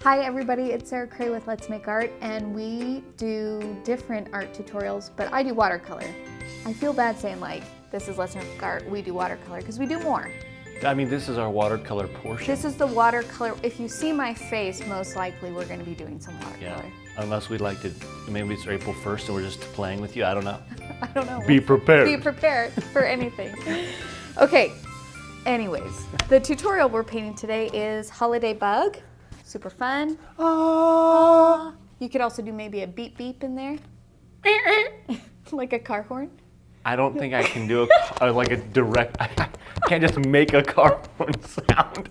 Hi everybody, it's Sarah Cray with Let's Make Art, and we do different art tutorials, but I do watercolor. I feel bad saying like, this is Let's Make Art, we do watercolor, because we do more. I mean, this is our watercolor portion. This is the watercolor. If you see my face, most likely we're going to be doing some watercolor. Yeah, unless we'd like to, maybe it's April 1st and we're just playing with you, I don't know. I don't know. Be prepared. Be prepared for anything. Okay, anyways, the tutorial we're painting today is Holiday Bug. Super fun. You could also do maybe a beep beep in there. Like a car horn. I don't think I can do like a direct, I can't just make a car horn sound.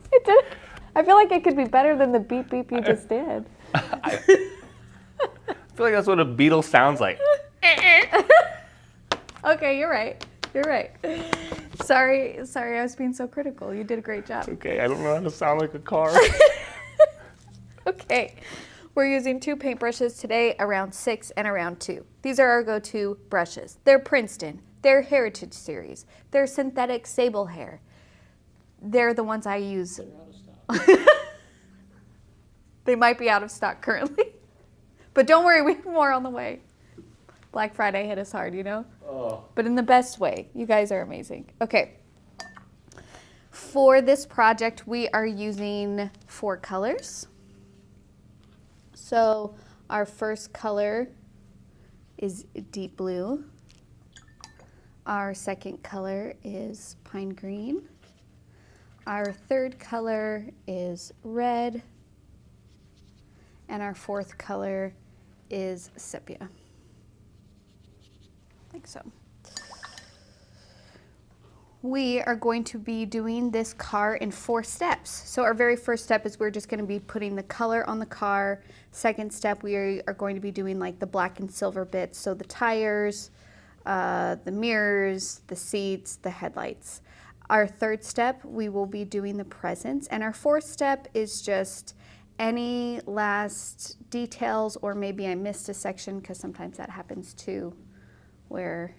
I feel like it could be better than the beep beep you just did. I feel like that's what a Beetle sounds like. Okay, you're right. You're right. Sorry, I was being so critical. You did a great job. Okay, I don't know how to sound like a car. Okay, we're using two paintbrushes today, a round 6 and a round 2. These are our go-to brushes. They're Princeton, they're Heritage Series, they're synthetic sable hair. They're the ones I use. They're out of stock. They might be out of stock currently, but don't worry, we have more on the way. Black Friday hit us hard, you know? Oh. But in the best way. You guys are amazing. Okay. For this project, we are using 4 colors. So our first color is deep blue. Our second color is pine green. Our third color is red. And our fourth color is sepia. Like so. We are going to be doing this car in 4 steps. So our very first step is we're just going to be putting the color on the car. Second step, we are going to be doing like the black and silver bits. So the tires, the mirrors, the seats, the headlights. Our third step, we will be doing the presents. And our fourth step is just any last details, or maybe I missed a section, because sometimes that happens too, where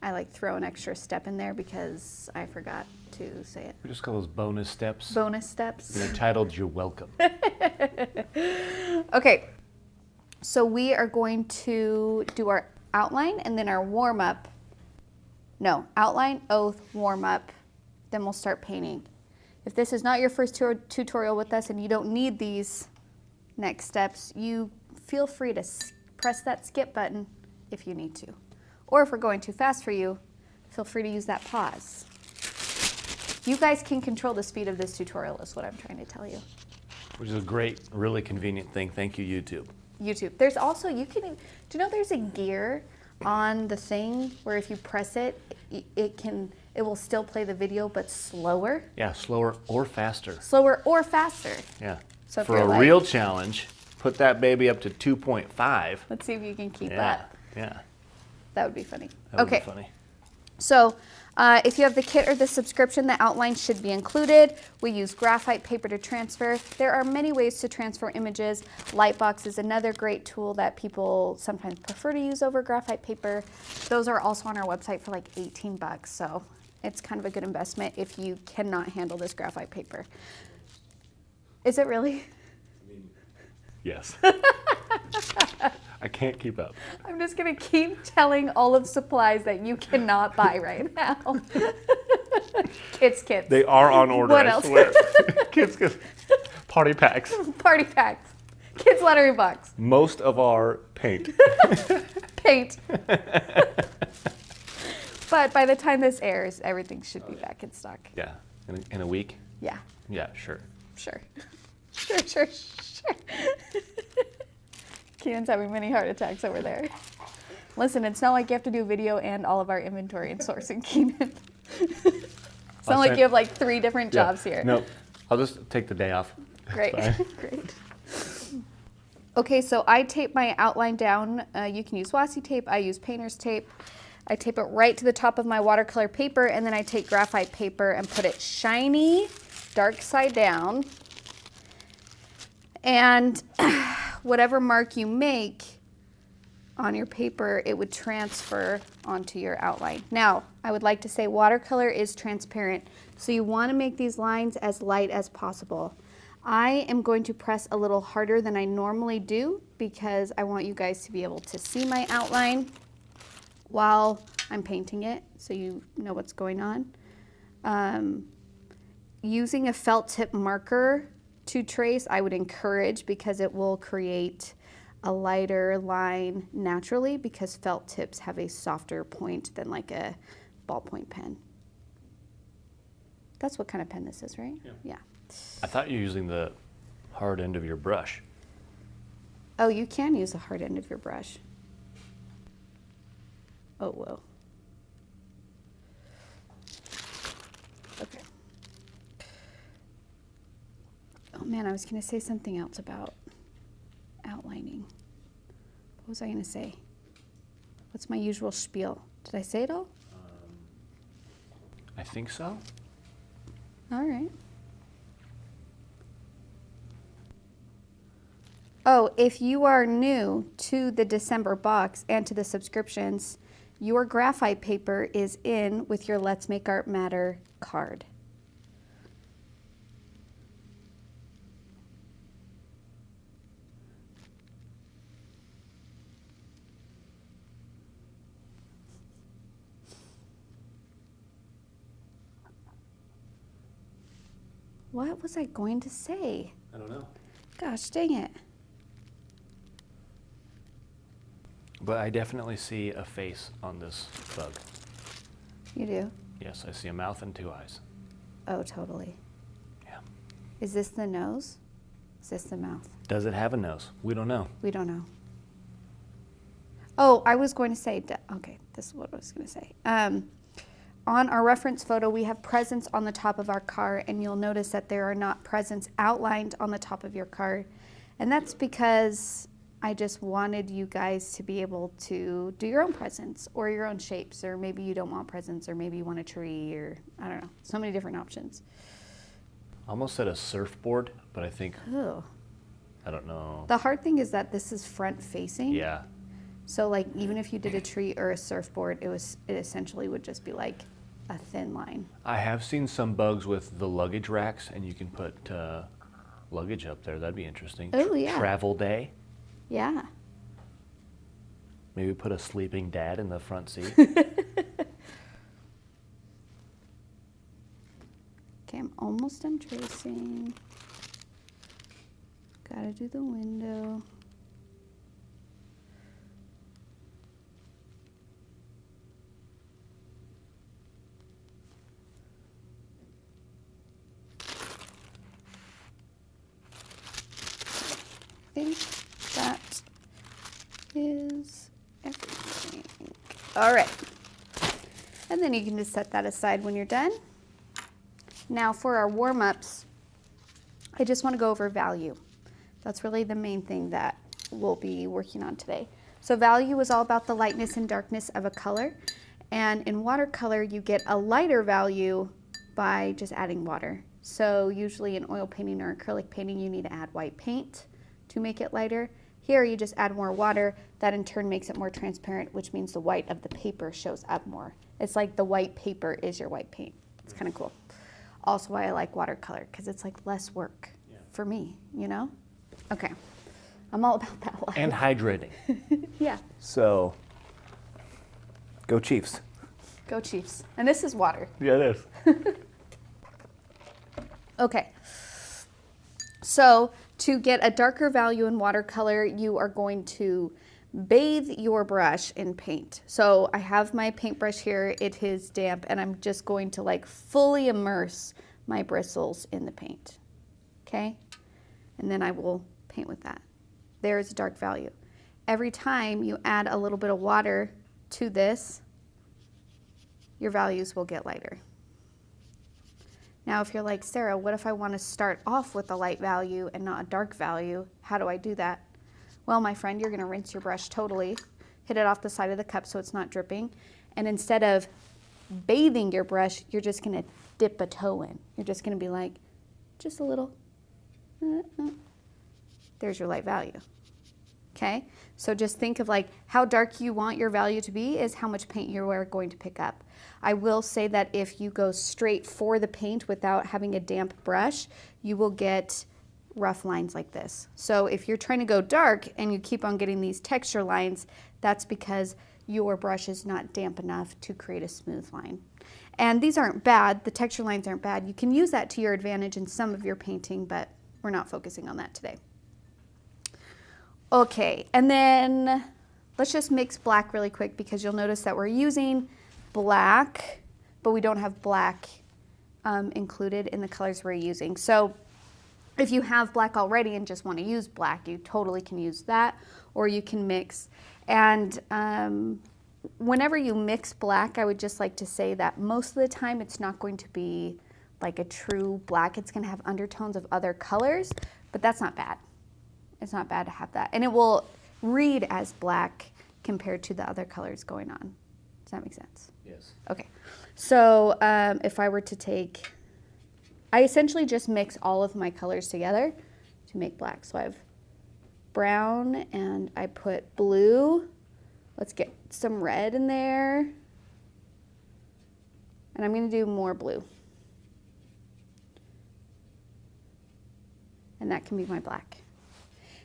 I like throw an extra step in there because I forgot to say it. We just call those bonus steps. Bonus steps. They're titled You're Welcome. Okay, so we are going to do our outline and then our warm-up. No, outline, oath, warm-up, then we'll start painting. If this is not your first tutorial with us and you don't need these next steps, you feel free to press that skip button if you need to. Or if we're going too fast for you, feel free to use that pause. You guys can control the speed of this tutorial is what I'm trying to tell you. Which is a great, really convenient thing. Thank you, YouTube. YouTube. There's also, do you know there's a gear on the thing where if you press it, it will still play the video, but slower? Yeah, slower or faster. Slower or faster. Yeah. So for a real challenge, put that baby up to 2.5. Let's see if you can keep Yeah, that. yeah. That would be funny. That would Okay. be funny. So if you have the kit or the subscription, the outline should be included. We use graphite paper to transfer. There are many ways to transfer images. Lightbox is another great tool that people sometimes prefer to use over graphite paper. Those are also on our website for like 18 bucks. So it's kind of a good investment if you cannot handle this graphite paper. Is it really? Yes. I can't keep up. I'm just going to keep telling all of the supplies that you cannot buy right now. Kits. They are on order, What I else? swear. Kids, party packs. Party packs. Kids lottery box. Most of our paint. Paint. But by the time this airs, everything should be back in stock. Yeah, in a week? Yeah. Yeah, sure. Sure. Sure. Keenan's having many heart attacks over there. Listen, it's not like you have to do video and all of our inventory and sourcing, Keenan. It's not like you have like 3 different jobs here. No, I'll just take the day off. Great, great. Okay, so I tape my outline down. You can use washi tape, I use painter's tape. I tape it right to the top of my watercolor paper, and then I take graphite paper and put it shiny, dark side down. And whatever mark you make on your paper, it would transfer onto your outline. Now, I would like to say watercolor is transparent, so you want to make these lines as light as possible. I am going to press a little harder than I normally do because I want you guys to be able to see my outline while I'm painting it, so you know what's going on. Using a felt tip marker to trace, I would encourage, because it will create a lighter line naturally, because felt tips have a softer point than like a ballpoint pen. That's what kind of pen this is, right? Yeah. I thought you were using the hard end of your brush. Oh, you can use the hard end of your brush. Oh, whoa. Okay. Oh man, I was going to say something else about outlining. What was I going to say? What's my usual spiel? Did I say it all? I think so. All right. Oh, if you are new to the December box and to the subscriptions, your graphite paper is in with your Let's Make Art Matter card. What was I going to say? I don't know. Gosh, dang it. But I definitely see a face on this bug. You do? Yes, I see a mouth and 2 eyes. Oh, totally. Yeah. Is this the nose? Is this the mouth? Does it have a nose? We don't know. We don't know. Oh, I was going to say, okay, this is what I was going to say. On our reference photo, we have presents on the top of our card, and you'll notice that there are not presents outlined on the top of your card. And that's because I just wanted you guys to be able to do your own presents or your own shapes, or maybe you don't want presents, or maybe you want a tree, or I don't know, so many different options. Almost said a surfboard, but I think, Oh. I don't know. The hard thing is that this is front facing. Yeah. So like even if you did a tree or a surfboard, it essentially would just be like a thin line. I have seen some bugs with the luggage racks, and you can put luggage up there. That'd be interesting. Oh, yeah. Travel day. Yeah. Maybe put a sleeping dad in the front seat. Okay, I'm almost done tracing. Gotta do the window. I think that is everything. All right. And then you can just set that aside when you're done. Now for our warm-ups, I just want to go over value. That's really the main thing that we'll be working on today. So value is all about the lightness and darkness of a color. And in watercolor, you get a lighter value by just adding water. So usually in oil painting or acrylic painting, you need to add white paint to make it lighter. Here you just add more water. That in turn makes it more transparent, which means the white of the paper shows up more. It's like the white paper is your white paint. It's kind of cool. Also why I like watercolor, because it's like less work for me, you know? Okay, I'm all about that life. And hydrating. Yeah. So, go Chiefs. Go Chiefs. And this is water. Yeah, it is. Okay. So to get a darker value in watercolor, you are going to bathe your brush in paint. So I have my paintbrush here, it is damp, and I'm just going to like fully immerse my bristles in the paint, okay? And then I will paint with that. There's a dark value. Every time you add a little bit of water to this, your values will get lighter. Now, if you're like, Sarah, what if I want to start off with a light value and not a dark value? How do I do that? Well, my friend, you're going to rinse your brush totally, hit it off the side of the cup so it's not dripping, and instead of bathing your brush, you're just going to dip a toe in. You're just going to be like, just a little. There's your light value. Okay? So just think of like how dark you want your value to be is how much paint you are going to pick up. I will say that if you go straight for the paint without having a damp brush, you will get rough lines like this. So if you're trying to go dark and you keep on getting these texture lines, that's because your brush is not damp enough to create a smooth line. And these aren't bad, the texture lines aren't bad. You can use that to your advantage in some of your painting, but we're not focusing on that today. Okay, and then let's just mix black really quick because you'll notice that we're using black, but we don't have black included in the colors we're using. So if you have black already and just want to use black, you totally can use that, or you can mix. And whenever you mix black, I would just like to say that most of the time it's not going to be like a true black. It's going to have undertones of other colors, but that's not bad. It's not bad to have that. And it will read as black compared to the other colors going on. Does that make sense? Yes. Okay. So if I were to take, I essentially just mix all of my colors together to make black. So I have brown and I put blue. Let's get some red in there. And I'm going to do more blue. And that can be my black.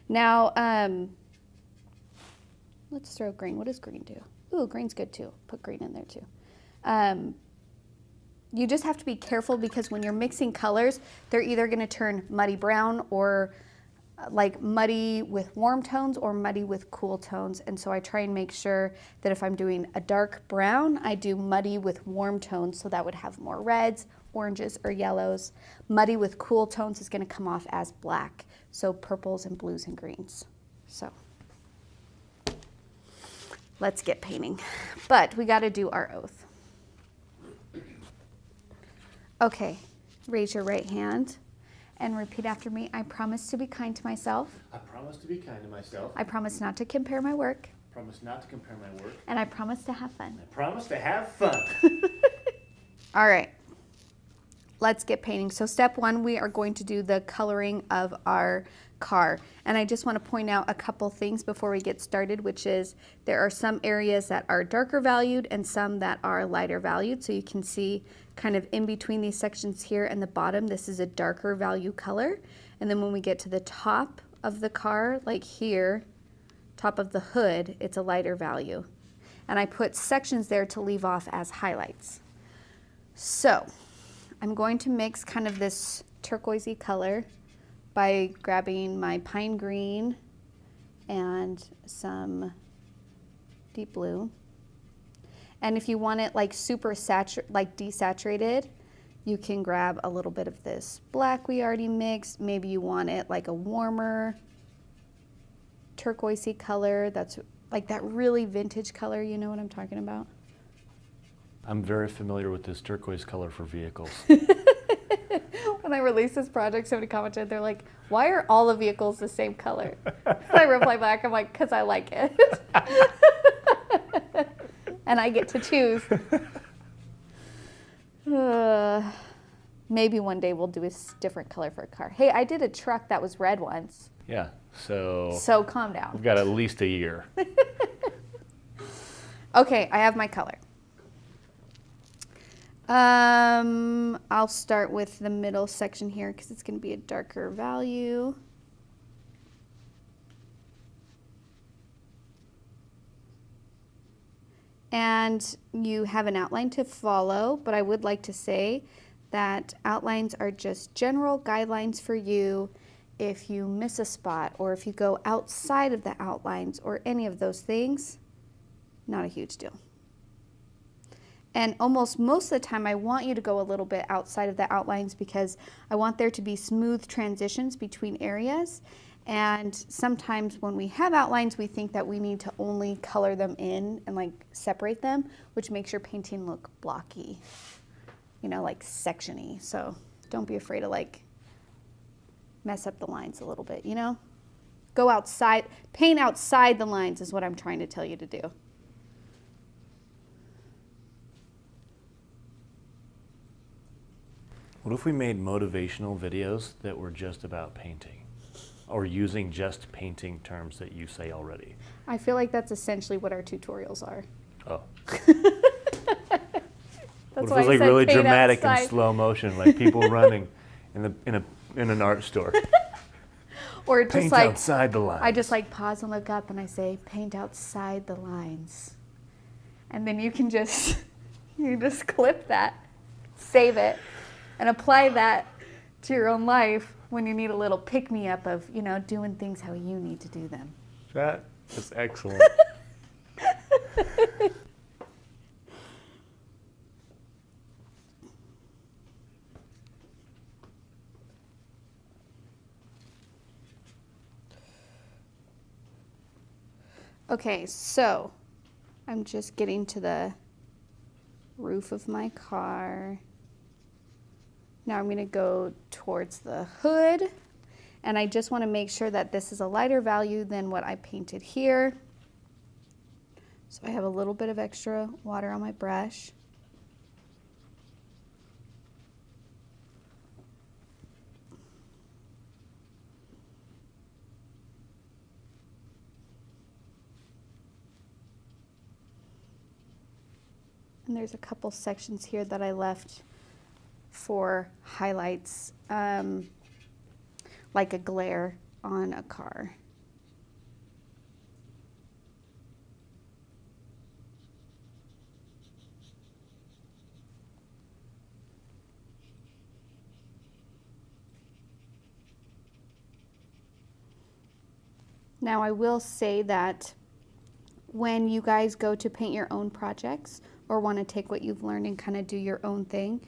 Now, let's throw green. What does green do? Ooh, green's good too. Put green in there too. You just have to be careful because when you're mixing colors, they're either going to turn muddy brown or like muddy with warm tones or muddy with cool tones. And so I try and make sure that if I'm doing a dark brown, I do muddy with warm tones, so that would have more reds, oranges, or yellows. Muddy with cool tones is going to come off as black, so purples and blues and greens. So let's get painting. But we got to do our oath. Okay, raise your right hand and repeat after me. I promise to be kind to myself. I promise to be kind to myself. I promise not to compare my work. I promise not to compare my work. And I promise to have fun. I promise to have fun. All right, let's get painting. So step one, we are going to do the coloring of our car. And I just want to point out a couple things before we get started, which is there are some areas that are darker valued and some that are lighter valued. So you can see kind of in between these sections here and the bottom, this is a darker value color. And then when we get to the top of the car, like here, top of the hood, it's a lighter value. And I put sections there to leave off as highlights. So I'm going to mix kind of this turquoisey color by grabbing my pine green and some deep blue. And if you want it like super desaturated, you can grab a little bit of this black we already mixed. Maybe you want it like a warmer turquoisey color that's like that really vintage color, you know what I'm talking about? I'm very familiar with this turquoise color for vehicles. When I released this project, somebody commented, they're like, why are all the vehicles the same color? I reply back, I'm like, because I like it. And I get to choose. Maybe one day we'll do a different color for a car. Hey, I did a truck that was red once. Yeah, so Calm down. we've got at least a year. Okay, I have my color. I'll start with the middle section here because it's going to be a darker value. And you have an outline to follow, but I would like to say that outlines are just general guidelines for you. If you miss a spot or if you go outside of the outlines or any of those things, not a huge deal. And almost most of the time I want you to go a little bit outside of the outlines because I want there to be smooth transitions between areas. And sometimes when we have outlines, we think that we need to only color them in and like separate them, which makes your painting look blocky, you know, like section-y. So don't be afraid to like mess up the lines a little bit, you know? Go outside, paint outside the lines is what I'm trying to tell you to do. What if we made motivational videos that were just about painting? Or using just painting terms that you say already? I feel like that's essentially what our tutorials are. Oh. That's What if it was like really dramatic outside. and slow motion, like people running in an art store? Or just Paint like, outside the lines. I just like pause and look up and I say, paint outside the lines. And then you can just, you just clip that, save it, and apply that to your own life when you need a little pick-me-up of, you know, doing things how you need to do them. That is excellent. Okay, so I'm just getting to the roof of my car. Now I'm going to go towards the hood, and I just want to make sure that this is a lighter value than what I painted here. So I have a little bit of extra water on my brush. And there's a couple sections here that I left for highlights, like a glare on a car. Now I will say that when you guys go to paint your own projects or want to take what you've learned and kind of do your own thing,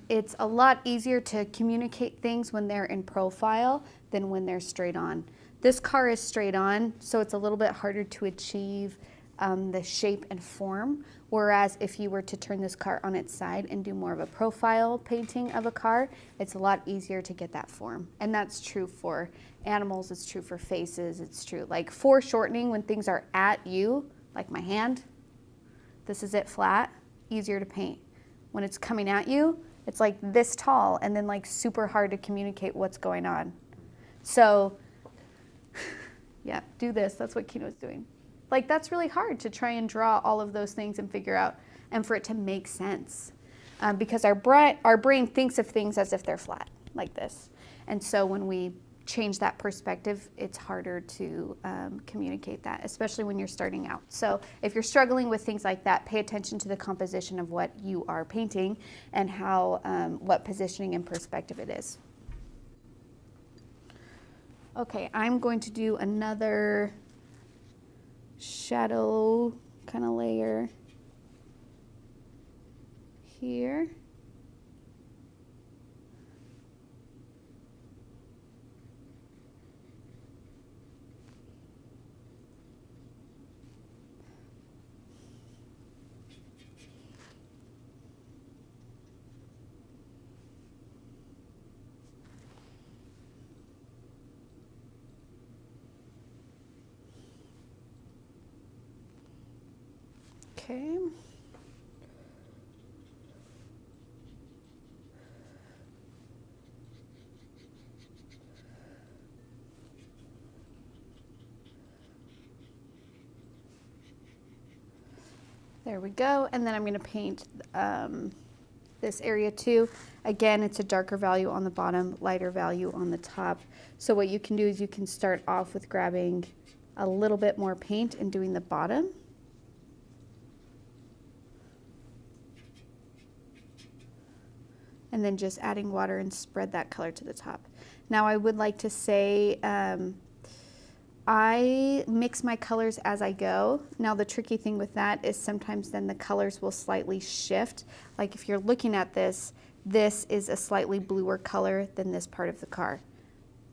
it's a lot easier to communicate things when they're in profile than when they're straight on. This car is straight on, so it's a little bit harder to achieve the shape and form, whereas if you were to turn this car on its side and do more of a profile painting of a car, it's a lot easier to get that form. And that's true for animals, it's true for faces, it's true. Like foreshortening, when things are at you, like my hand, this is it flat, easier to paint. When it's coming at you, it's like this tall and then like super hard to communicate what's going on. So yeah, do this, that's what Kino's doing. Like that's really hard to try and draw all of those things and figure out, and for it to make sense. Because our brain thinks of things as if they're flat, like this. And so when we change that perspective, it's harder to communicate that, especially when you're starting out. So if you're struggling with things like that, pay attention to the composition of what you are painting and how, what positioning and perspective it is. Okay, I'm going to do another shadow kind of layer here. Okay. There we go. And then I'm going to paint this area too. Again, it's a darker value on the bottom, lighter value on the top. So what you can do is you can start off with grabbing a little bit more paint and doing the bottom. And then just adding water and spread that color to the top. Now I would like to say I mix my colors as I go. Now the tricky thing with that is sometimes then the colors will slightly shift. Like if you're looking at this, this is a slightly bluer color than this part of the car.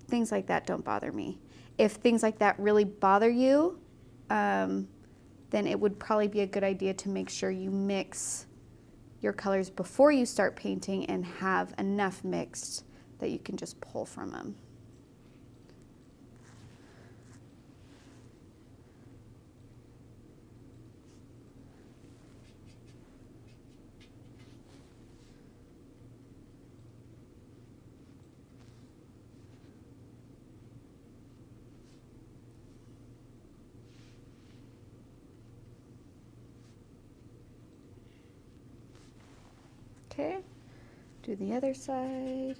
Things like that don't bother me. If things like that really bother you, then it would probably be a good idea to make sure you mix your colors before you start painting and have enough mixed that you can just pull from them. Okay, do the other side.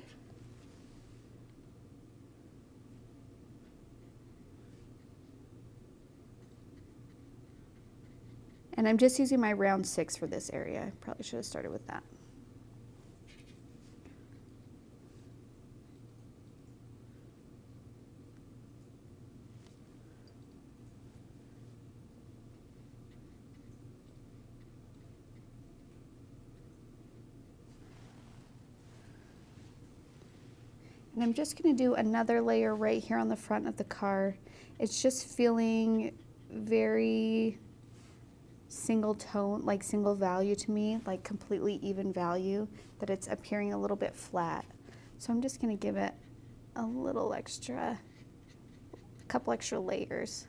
And I'm just using my round 6 for this area. Probably should have started with that. And I'm just going to do another layer right here on the front of the car. It's just feeling very single tone, like single value to me, like completely even value, that it's appearing a little bit flat. So I'm just going to give it a little extra, a couple extra layers.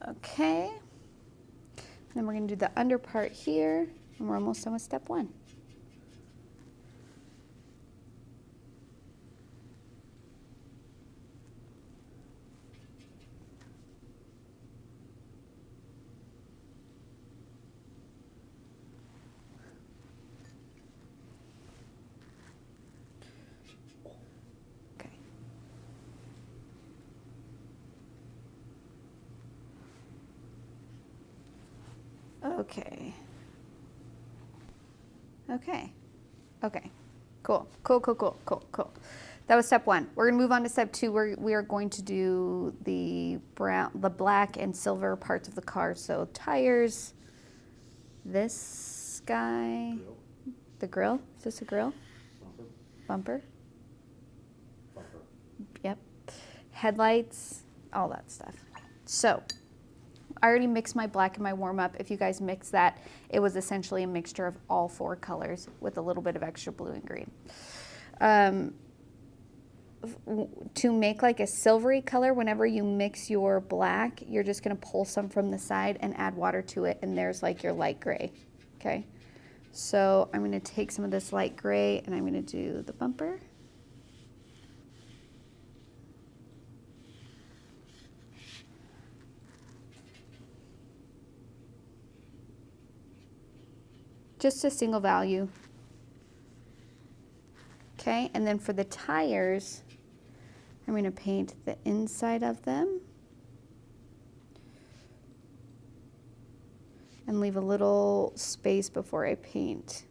Okay, then we're going to do the under part here, and we're almost done with step 1. Okay. Okay. Okay. Cool. Cool, cool, cool, cool, cool. That was step 1. We're going to move on to step 2 where we are going to do the brown, the black and silver parts of the car. So tires, this guy, the grill. Is this a grill? Bumper. Bumper. Yep. Headlights, all that stuff. So I already mixed my black and my warm up. If you guys mix that, it was essentially a mixture of all 4 colors with a little bit of extra blue and green. To make like a silvery color, whenever you mix your black, you're just gonna pull some from the side and add water to it, and there's like your light gray, okay? So I'm gonna take some of this light gray and I'm gonna do the bumper. Just a single value. Okay, and then for the tires, I'm going to paint the inside of them and leave a little space before I paint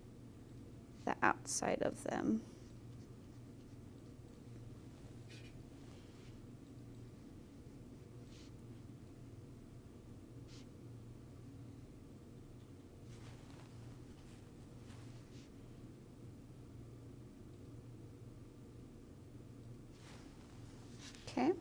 the outside of them. Okay.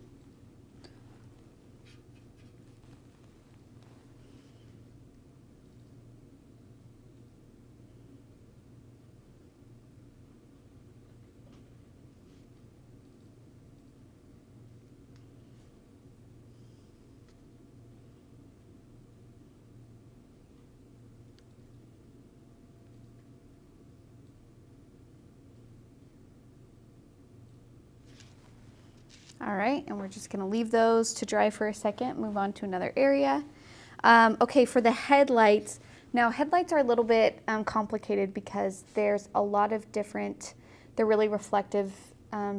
All right, and we're just gonna leave those to dry for a second, move on to another area. Okay, for the headlights, now headlights are a little bit complicated because there's a lot of different, they're really reflective,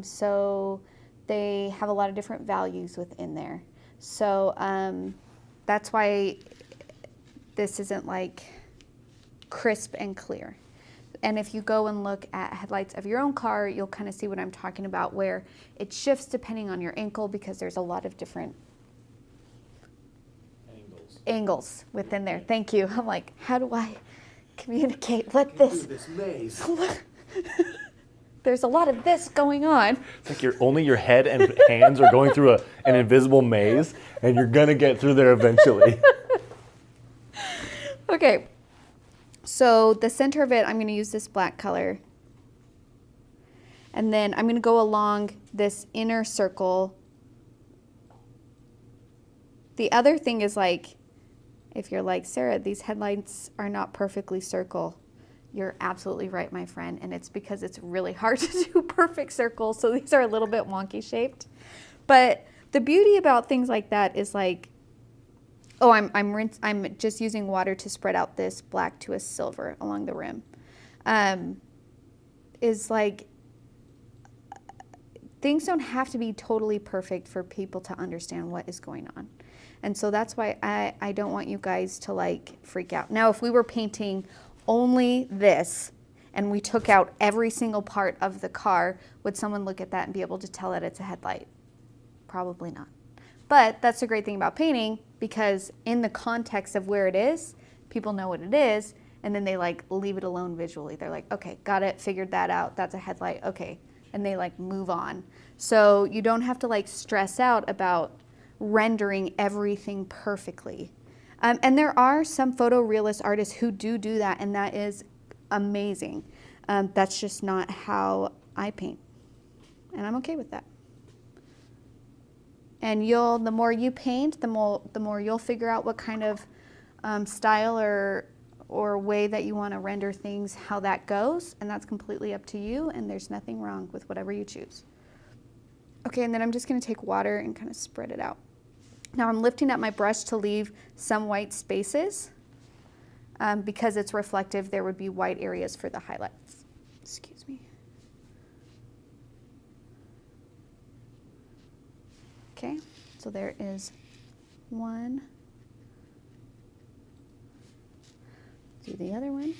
so they have a lot of different values within there. So that's why this isn't like crisp and clear. And if you go and look at headlights of your own car, you'll kind of see what I'm talking about, where it shifts depending on your ankle because there's a lot of different angles within there. Thank you. I'm like, how do I communicate? Let this maze. There's a lot of this going on. It's like only your head and hands are going through an invisible maze, and you're gonna get through there eventually. Okay. So the center of it, I'm going to use this black color. And then I'm going to go along this inner circle. The other thing is, like, if you're like, Sarah, these headlights are not perfectly circle. You're absolutely right, my friend. And it's because it's really hard to do perfect circles. So these are a little bit wonky shaped. But the beauty about things like that is, like, Oh, I'm just using water to spread out this black to a silver along the rim. Is like, things don't have to be totally perfect for people to understand what is going on. And so that's why I don't want you guys to like freak out. Now, if we were painting only this and we took out every single part of the car, would someone look at that and be able to tell that it's a headlight? Probably not. But that's the great thing about painting, because in the context of where it is, people know what it is, and then they like leave it alone visually. They're like, okay, got it, figured that out, that's a headlight, okay. And they like move on. So you don't have to like stress out about rendering everything perfectly. And there are some photorealist artists who do that, and that is amazing. That's just not how I paint, and I'm okay with that. And the more you paint, the more you'll figure out what kind of style or way that you want to render things, how that goes, and that's completely up to you, and there's nothing wrong with whatever you choose. Okay, and then I'm just going to take water and kind of spread it out. Now I'm lifting up my brush to leave some white spaces. Because it's reflective, there would be white areas for the highlights. Excuse me. Okay, so there is one. Do the other one.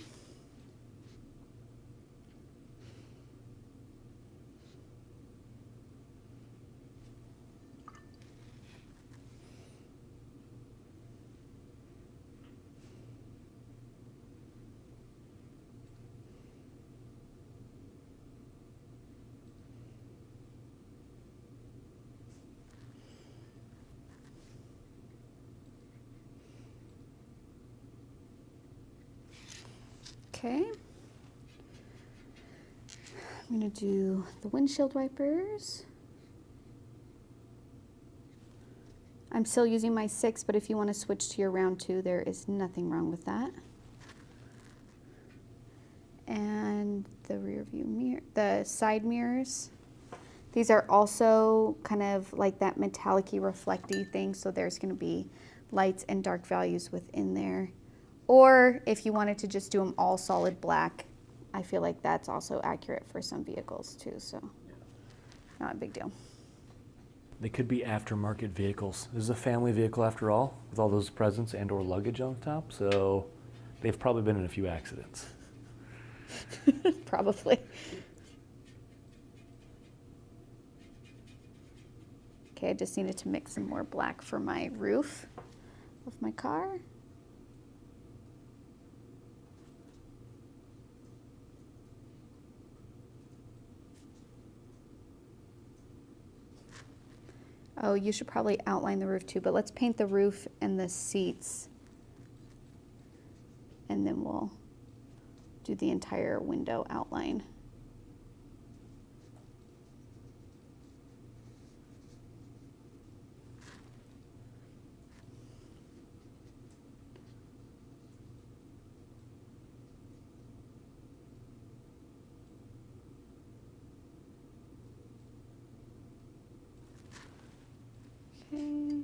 Okay. I'm going to do the windshield wipers. I'm still using my 6, but if you want to switch to your round 2, there is nothing wrong with that. And the rear view mirror, the side mirrors. These are also kind of like that metallic-y, reflecty thing, so there's going to be lights and dark values within there. Or if you wanted to just do them all solid black, I feel like that's also accurate for some vehicles too, so not a big deal. They could be aftermarket vehicles. This is a family vehicle after all, with all those presents and or luggage on the top, so they've probably been in a few accidents. Probably. Okay, I just needed to mix some more black for my roof of my car. Oh, you should probably outline the roof too, but let's paint the roof and the seats, and then we'll do the entire window outline. Okay.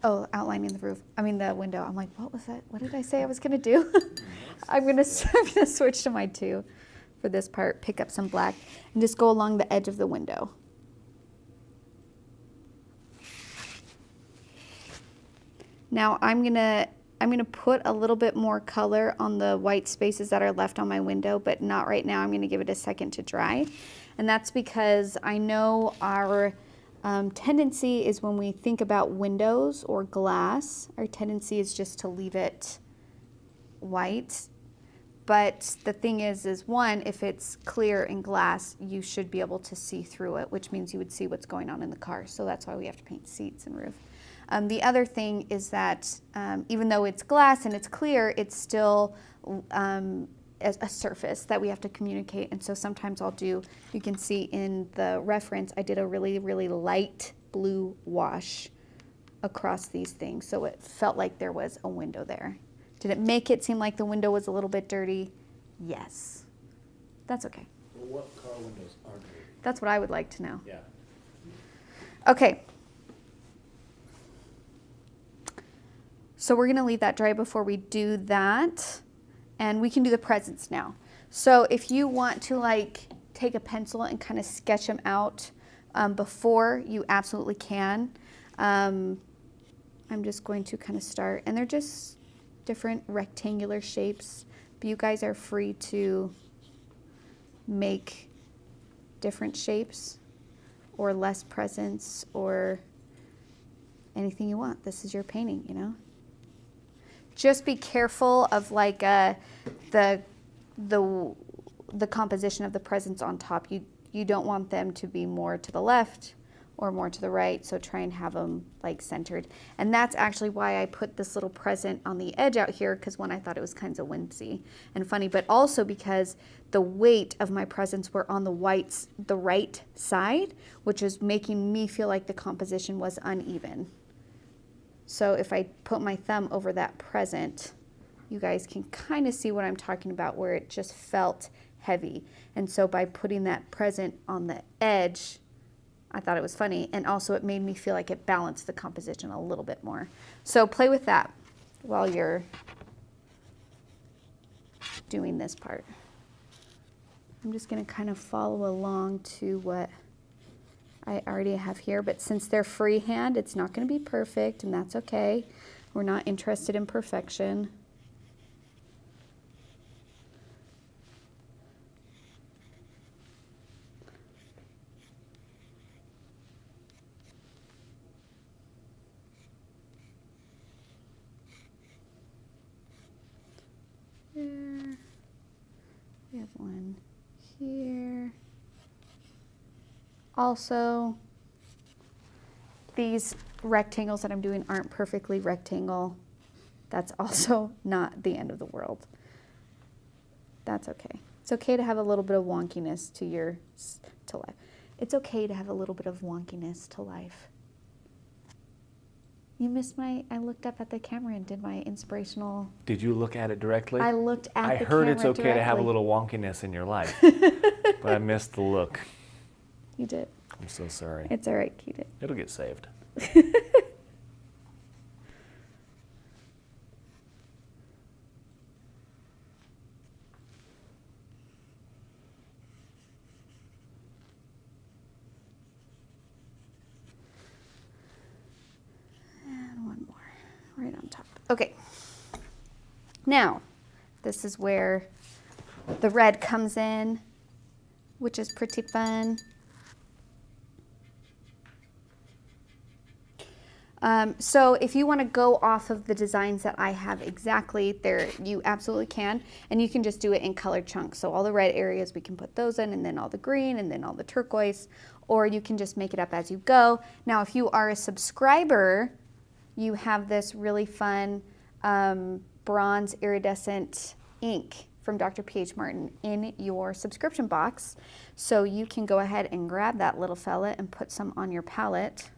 Oh, outlining the roof. I mean the window. I'm like, what was that? What did I say I was gonna do? I'm gonna switch to my 2 for this part. Pick up some black and just go along the edge of the window. Now I'm gonna put a little bit more color on the white spaces that are left on my window, but not right now. I'm gonna give it a second to dry. And that's because I know our tendency is when we think about windows or glass, our tendency is just to leave it white. But the thing is one, if it's clear in glass, you should be able to see through it, which means you would see what's going on in the car. So that's why we have to paint seats and roof. The other thing is that even though it's glass and it's clear, it's still a surface that we have to communicate. And so sometimes I'll do, you can see in the reference, I did a really, really light blue wash across these things. So it felt like there was a window there. Did it make it seem like the window was a little bit dirty? Yes. That's okay. What car windows aren't dirty? That's what I would like to know. Yeah. Okay. So we're gonna leave that dry before we do that. And we can do the presents now. So if you want to like take a pencil and kind of sketch them out before, you absolutely can. I'm just going to kind of start, and they're just different rectangular shapes, but you guys are free to make different shapes or less presents or anything you want. This is your painting, you know. Just be careful of like the composition of the presents on top. You don't want them to be more to the left or more to the right, so try and have them like centered. And that's actually why I put this little present on the edge out here, because one, I thought it was kind of whimsy and funny, but also because the weight of my presents were on the right side, which is making me feel like the composition was uneven. So if I put my thumb over that present, you guys can kind of see what I'm talking about, where it just felt heavy. And so by putting that present on the edge, I thought it was funny, and also it made me feel like it balanced the composition a little bit more. So play with that while you're doing this part. I'm just going to kind of follow along to what I already have here, but since they're freehand, it's not going to be perfect, and that's okay. We're not interested in perfection. There. We have one here. Also, these rectangles that I'm doing aren't perfectly rectangle. That's also not the end of the world. That's okay. It's okay to have a little bit of wonkiness to life. It's okay to have a little bit of wonkiness to life. You missed I looked up at the camera and did my inspirational. Did you look at it directly? I looked at the camera. I heard it's okay directly. to have a little wonkiness in your life, but I missed the look. You did. I'm so sorry. It's all right, Keita. It'll get saved. And one more, right on top. Okay. Now, this is where the red comes in, which is pretty fun. So if you want to go off of the designs that I have exactly there, you absolutely can. And you can just do it in colored chunks. So all the red areas, we can put those in, and then all the green, and then all the turquoise. Or you can just make it up as you go. Now, if you are a subscriber, you have this really fun bronze iridescent ink from Dr. P.H. Martin in your subscription box. So you can go ahead and grab that little fella and put some on your palette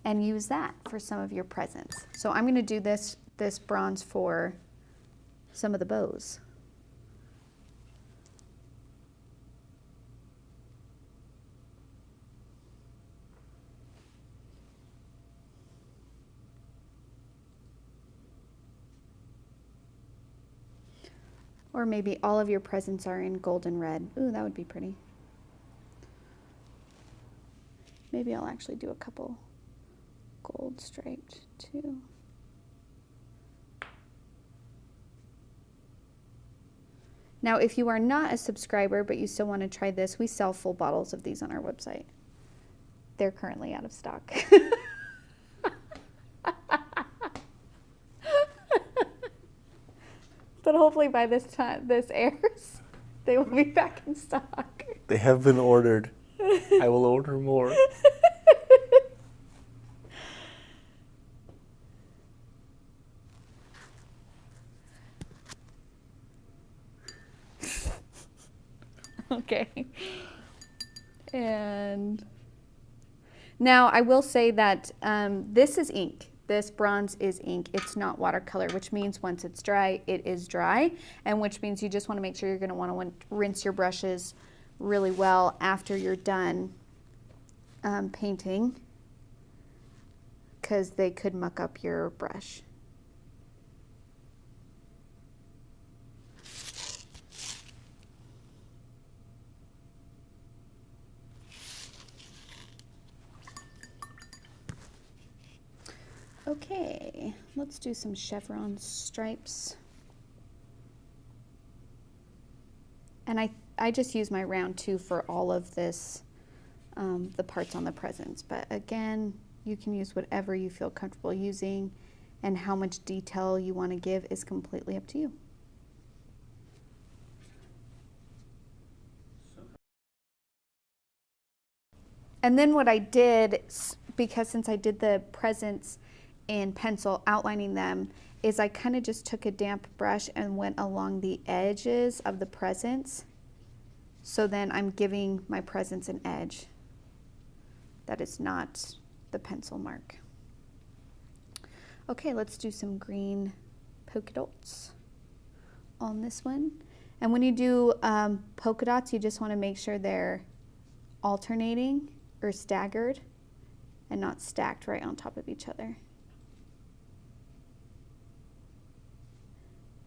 and use that for some of your presents. So I'm going to do this bronze for some of the bows. Or maybe all of your presents are in golden red. Ooh, that would be pretty. Maybe I'll actually do a couple gold striped too. Now, if you are not a subscriber, but you still want to try this, we sell full bottles of these on our website. They're currently out of stock. But hopefully by this time this airs, they will be back in stock. They have been ordered. I will order more. Okay. And now I will say that this is ink. This bronze is ink. It's not watercolor, which means once it's dry, it is dry, and which means you just want to make sure you're going to want to rinse your brushes really well after you're done painting, because they could muck up your brush. Okay, let's do some Chevron Stripes. And I just use my round 2 for all of this, the parts on the presents. But again, you can use whatever you feel comfortable using, and how much detail you want to give is completely up to you. And then what I did, because since I did the presents in pencil, outlining them, is I kind of just took a damp brush and went along the edges of the presents. So then I'm giving my presents an edge that is not the pencil mark. Okay, let's do some green polka dots on this one. And when you do polka dots, you just want to make sure they're alternating or staggered and not stacked right on top of each other.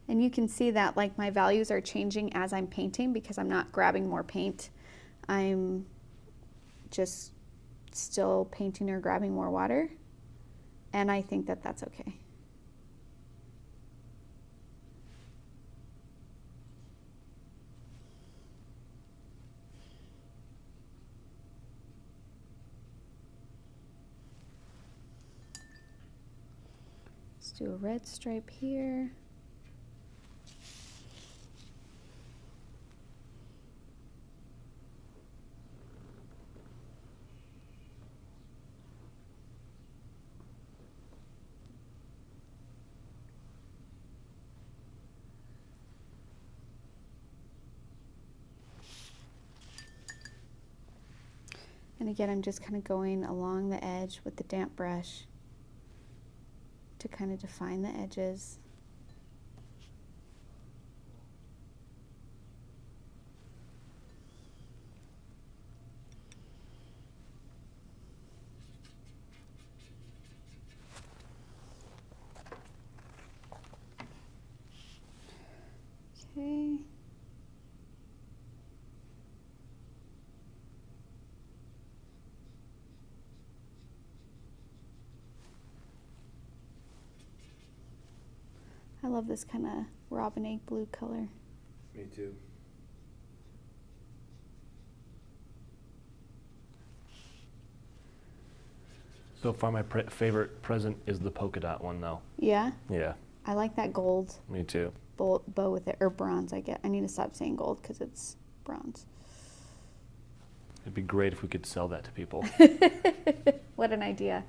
And you can see that like my values are changing as I'm painting because I'm not grabbing more paint. I'm just still painting or grabbing more water. And I think that that's okay. Let's do a red stripe here. And again, I'm just kind of going along the edge with the damp brush to kind of define the edges. Okay. I love this kind of robin egg blue color. Me too. So far, my favorite present is the polka dot one, though. Yeah? Yeah. I like that gold Me too. bow with it, or bronze, I need to stop saying gold because it's bronze. It'd be great if we could sell that to people. What an idea.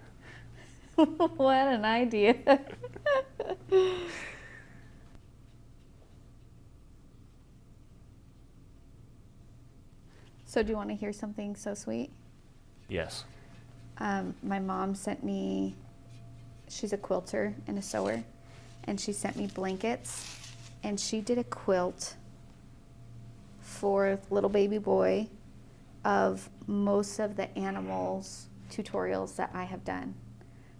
What an idea. So do you want to hear something so sweet? Yes. My mom sent me, she's a quilter and a sewer, and she sent me blankets, and she did a quilt for little baby boy of most of the animals tutorials that I have done.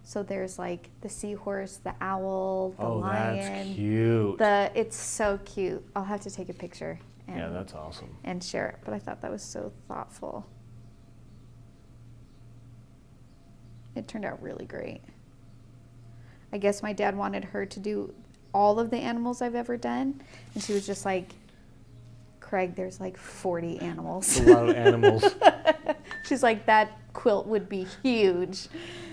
So there's like the seahorse, the owl, the lion. That's cute. It's so cute. I'll have to take a picture. Yeah, that's awesome. And share it. But I thought that was so thoughtful. It turned out really great. I guess my dad wanted her to do all of the animals I've ever done. And she was just like, Craig, there's like 40 animals. A lot of animals. She's like, that quilt would be huge.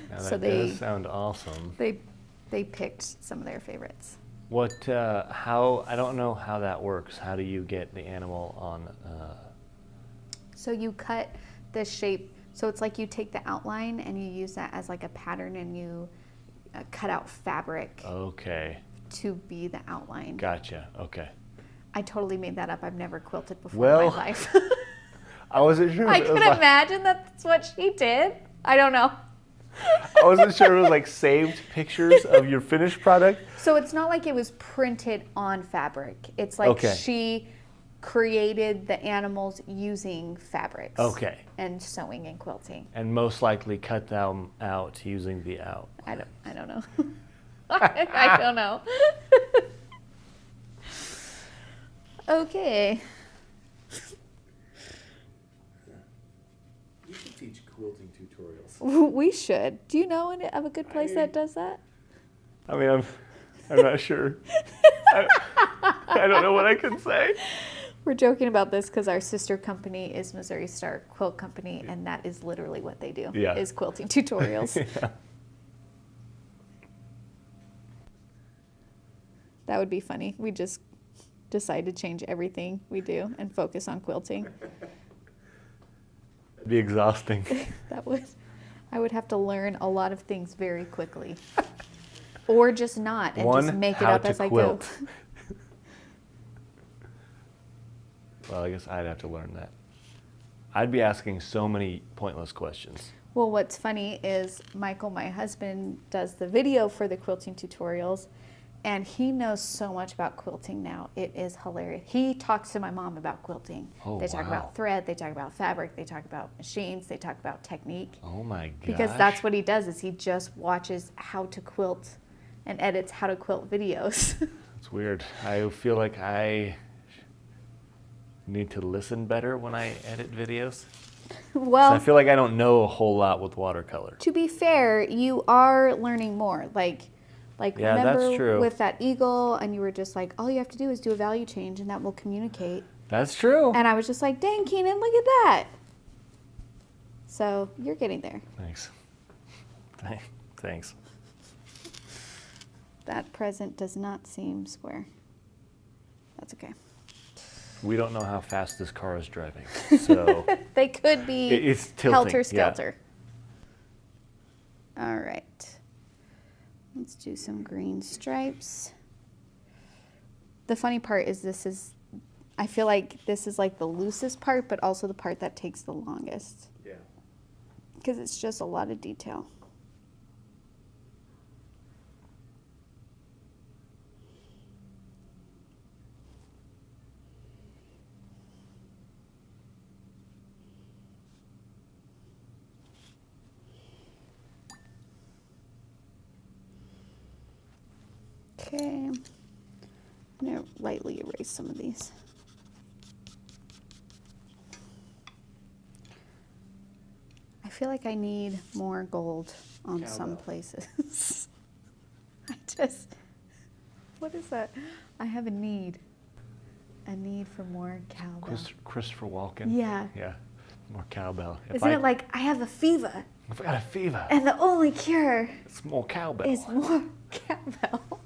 Now So that does sound awesome. They picked some of their favorites. What, I don't know how that works. How do you get the animal on? So you cut the shape. So it's like you take the outline and you use that as like a pattern, and you cut out fabric. Okay. To be the outline. Gotcha. Okay. I totally made that up. I've never quilted before Well, in my life. I wasn't sure. I could imagine that's what she did. I don't know. I wasn't sure if it was like saved pictures of your finished product. So it's not like it was printed on fabric. It's like Okay. she created the animals using fabrics. Okay. And sewing and quilting. And most likely cut them out using the out. I don't know. I don't know. Okay. You should teach quilting tutorials. We should. Do you know of a good place that does that? I mean, I'm not sure. I don't know what I can say. We're joking about this because our sister company is Missouri Star Quilt Company, and that is literally what they do, Yeah. is quilting tutorials. Yeah. That would be funny. We just decide to change everything we do and focus on quilting. It'd be exhausting. I would have to learn a lot of things very quickly. Or just not, and just make it up as I go. Well, I guess I'd have to learn that. I'd be asking so many pointless questions. Well, what's funny is Michael, my husband, does the video for the quilting tutorials, and he knows so much about quilting now. It is hilarious. He talks to my mom about quilting. Oh, they talk wow. about thread, they talk about fabric, they talk about machines, they talk about technique. Oh my gosh. Because that's what he does, is he just watches how to quilt and edits how to quilt videos. It's weird. I feel like I need to listen better when I edit videos. Well, I feel like I don't know a whole lot with watercolor. to be fair, you are learning more. Like Yeah, remember that's true. with that eagle, and you were just like, all you have to do is do a value change, and that will communicate. That's true. And I was just like, dang, Keenan, look at that. So you're getting there. Thanks. Thanks. That present does not seem square. That's okay. We don't know how fast this car is driving, so They could be it's tilting. helter-skelter. All right. Let's do some green stripes. The funny part is I feel like this is like the loosest part, but also the part that takes the longest. Yeah. Because it's just a lot of detail. Okay, I'm gonna lightly erase some of these. I feel like I need more gold on some places. What is that? I have a need for more cowbell. Christopher Walken. Yeah. Yeah. More cowbell. Isn't it like, I have a fever, If I got a fever, and the only cure it's more cowbell. is more cowbell?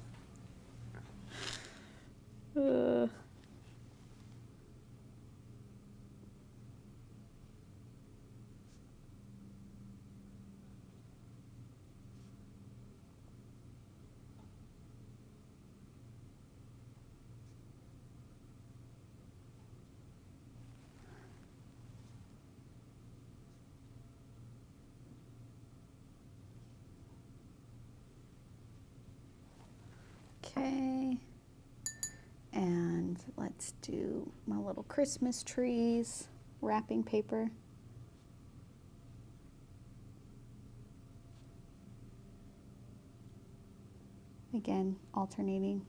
Okay. And let's do my little Christmas trees, wrapping paper. Again, alternating.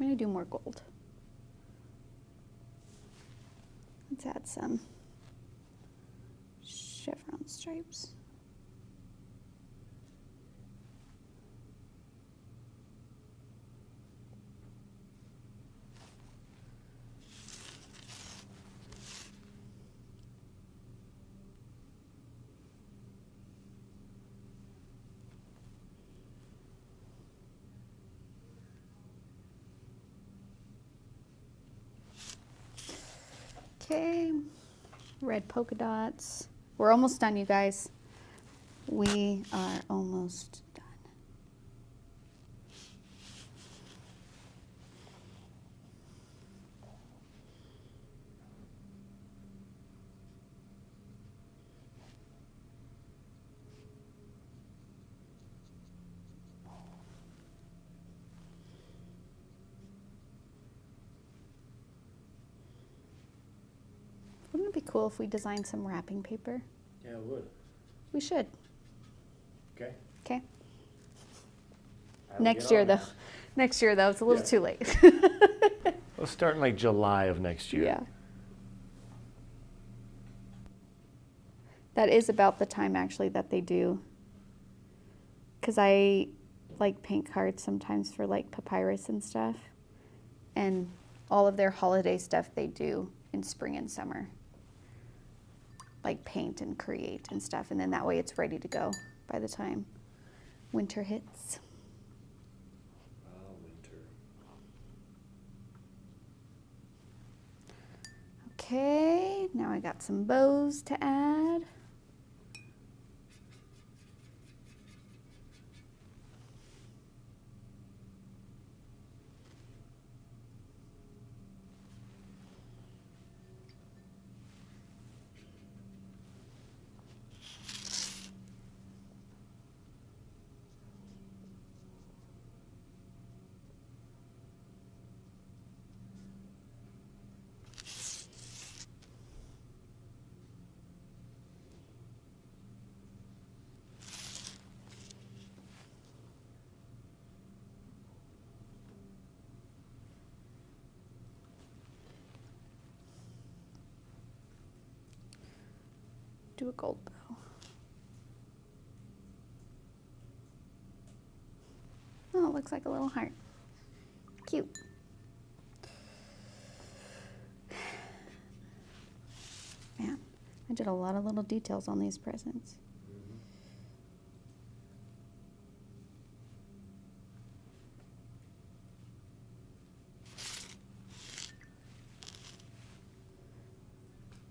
I'm going to do more gold. Let's add some chevron stripes. Okay, red polka dots. We're almost done, you guys. We are almost done. Wouldn't it be cool if we designed some wrapping paper? Yeah, it would. We should. Okay. Okay. Next year, though. Next year, though. It's a little too late. We'll start in like July of next year. Yeah. That is about the time, actually, that they do. Because I like paint cards sometimes for like papyrus and stuff. And all of their holiday stuff they do in spring and summer. Like paint and create and stuff. And then that way it's ready to go by the time winter hits. Winter. Okay, now I got some bows to add. Do a gold bow. Oh, it looks like a little heart. Cute. Man, I did a lot of little details on these presents.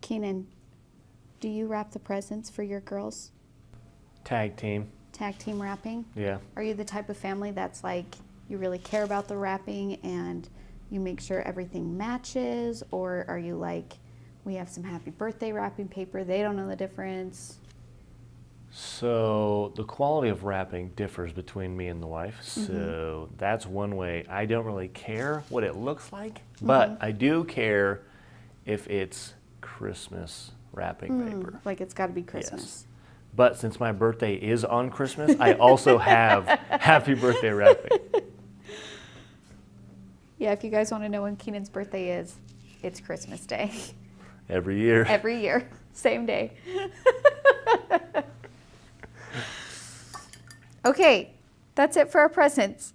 Keenan, do you wrap the presents for your girls? Tag team. Tag team wrapping? Yeah. Are you the type of family that's like, you really care about the wrapping and you make sure everything matches? Or are you like, we have some happy birthday wrapping paper, they don't know the difference? So the quality of wrapping differs between me and the wife. So that's one way. I don't really care what it looks like, but I do care if it's Christmas wrapping paper. Like it's got to be Christmas. Yes. But since my birthday is on Christmas, I also have happy birthday wrapping. Yeah, if you guys want to know when Keenan's birthday is, it's Christmas Day. Every year. Every year. Same day. Okay, that's it for our presents.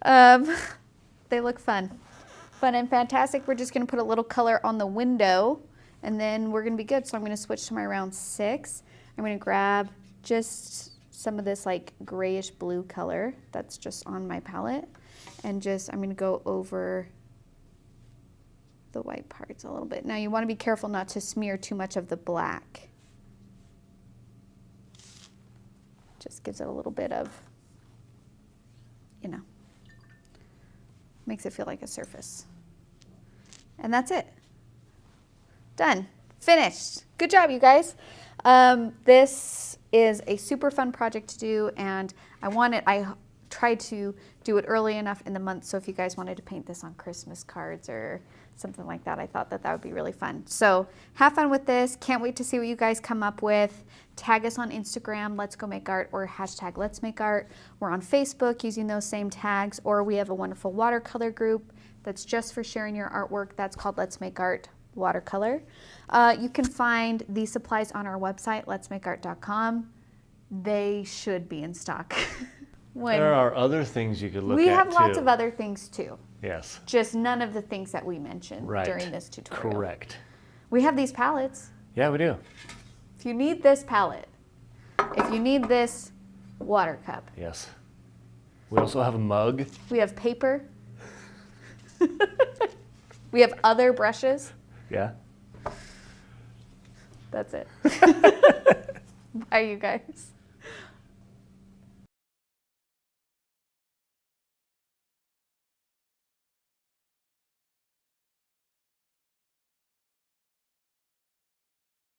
They look fun. Fun and fantastic. We're just going to put a little color on the window, and then we're going to be good. So I'm going to switch to my round 6. I'm going to grab just some of this like grayish blue color that's just on my palette, and I'm going to go over the white parts a little bit. Now you want to be careful not to smear too much of the black. Just gives it a little bit of, you know, makes it feel like a surface. And that's it. Done. Finished. Good job, you guys. This is a super fun project to do, and I tried to do it early enough in the month, so if you guys wanted to paint this on Christmas cards or something like that, I thought that would be really fun. So have fun with this. Can't wait to see what you guys come up with. Tag us on Instagram, Let's Go Make Art, or hashtag Let's Make Art. We're on Facebook using those same tags, or we have a wonderful watercolor group that's just for sharing your artwork. That's called Let's Make Art Watercolor. You can find these supplies on our website, letsmakeart.com. They should be in stock. There are other things you could look at, we have too. lots of other things too. Yes. Just none of the things that we mentioned Right. during this tutorial. Correct. We have these palettes. Yeah, we do. If you need this palette, if you need this water cup. Yes. We also have a mug. We have paper. We have other brushes. Yeah. That's it. Bye, you guys.